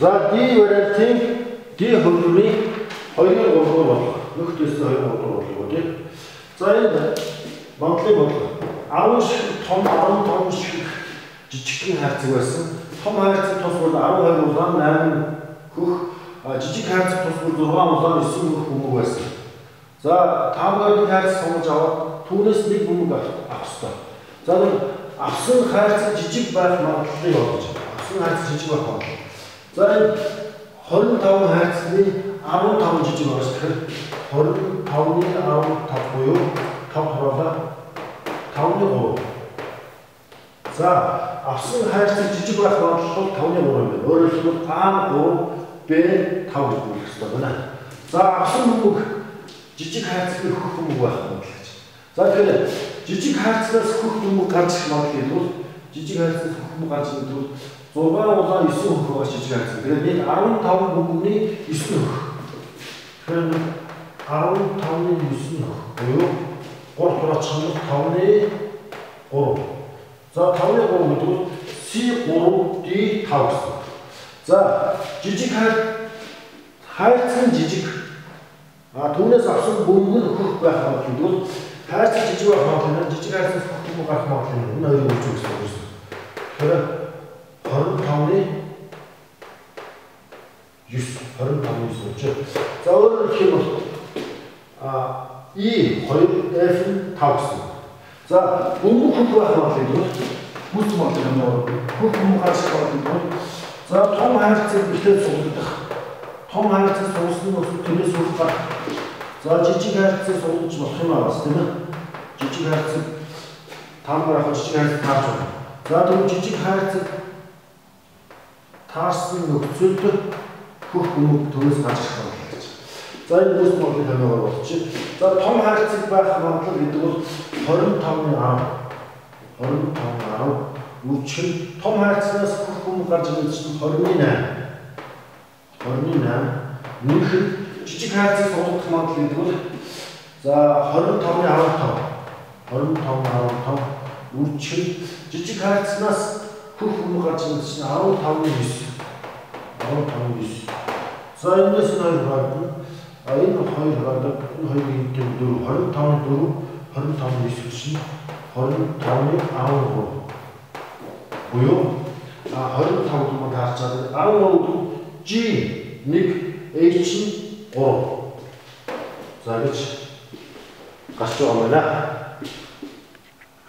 За D вариантын D хөлбөрийн 2-3 бодлого. Нөхдөс 2-3 бодлого тийм. За энэ Монголын бодлого 10 шиг том 15 шиг жижигхэн хайрцаг байсан. Том хайрцаг тус бол 12 улаан 8 хөх жижиг хайрцаг тус бол 6 улаан 9 хөх бөмбөг байсан. За таамагийн хайрцаг сонгож аваад түүнээс нэг бөмбөг авах ёстой. За авсан хайрцаг жижиг байх магадлалыг олж. Авсан хайрцаг жижиг байх магадлал. За энэ 25 хайрцагны 15 жижиг байгаас тэгэхээр 25-ны 15 буюу 5 хураалаа 5-ны 3. За авсан хайрцаг жижиг байх магадлал 5-ны 3 юм байна. Өөрөөр хэлбэл A3 B5 гэж бүрэх ёстой байна. За авсан бөмбөг жижиг хайрцагны хөх бөмбөг байх магадлал гэж. За тэгэхээр жижиг хайрцагнаас хөх бөмбөг гарч ирэх магадлал бол жижиг хайрцагнаас хөх бөмбөг гарч ирэх бол 6 улаан 9 хөх байгаа жижиг хайрцаг. Тэгээд нэг 15 бөмбөгний 9 хөх. Тэгэхээр 15-ны 9 хөх буюу 3 тураачих юм бол 5-ны 3. За 5-ны 3 гэдэг бол C3D5 гэсэн. За жижиг хайрцаг нь жижиг. Түүнээс авсан бөмбөг нь хөх байх магадлал бол хайрцаг жижиг байх магадлал жижиг хайрцаг хөх бөмбөг гарах магадлал энэ хоёрыг үүсгэх гэсэн үг. Тэгэхээр 25-ны 9 25-ны 9 гэж. За өөрөөр хэлбэл E2F нь 5 гэсэн. За бөмбөг хөх байх магадлал бол бүс магадлал юм. Хөх бөмбөг гарах магадлал. За том хайрцаг бэлтгэл суглах. Том хайрцаг суусны өсөлт төрөөс үх гарах. За жижиг хайрцаг суглаж болох юм аа тийм ээ. Жижиг хайрцаг таамаг жижиг хайрцаг таарч байна. За тэр жижиг хайрцаг таарсан нөхцөлд хөх бөмбөг төрөөс гарч ирэх байна гэж. За энэ бүс магадлал томьёогоор болчих. За том хайрцаг байх магадлал гэдэг бол 25-ны 10. 25-ны 10 үучин том хайрцагнаас хөх бөмбөг гарч ирэх чинь 20-ны 8. 20-ны 8. Нөхөд жижиг хайрцаг суглах магадлал гэдэг бол за 25-ны 15. 25-ны 15 үучин жижиг хайрцагнаас хөх бөмбөг гарч ирэх чинь 15-ны 9. 15-ны 9. За энэс нь хоёр гардаг. Энэ хоёр гардаг. Энэ хоёрын хэдэн 4 25-ны 4 25-ны 9 чинь 25-ны 13. Буюу 25 бөмбөг гарч чаддаг. 13 G1 H3. За гэж гарч байгаа юм байна.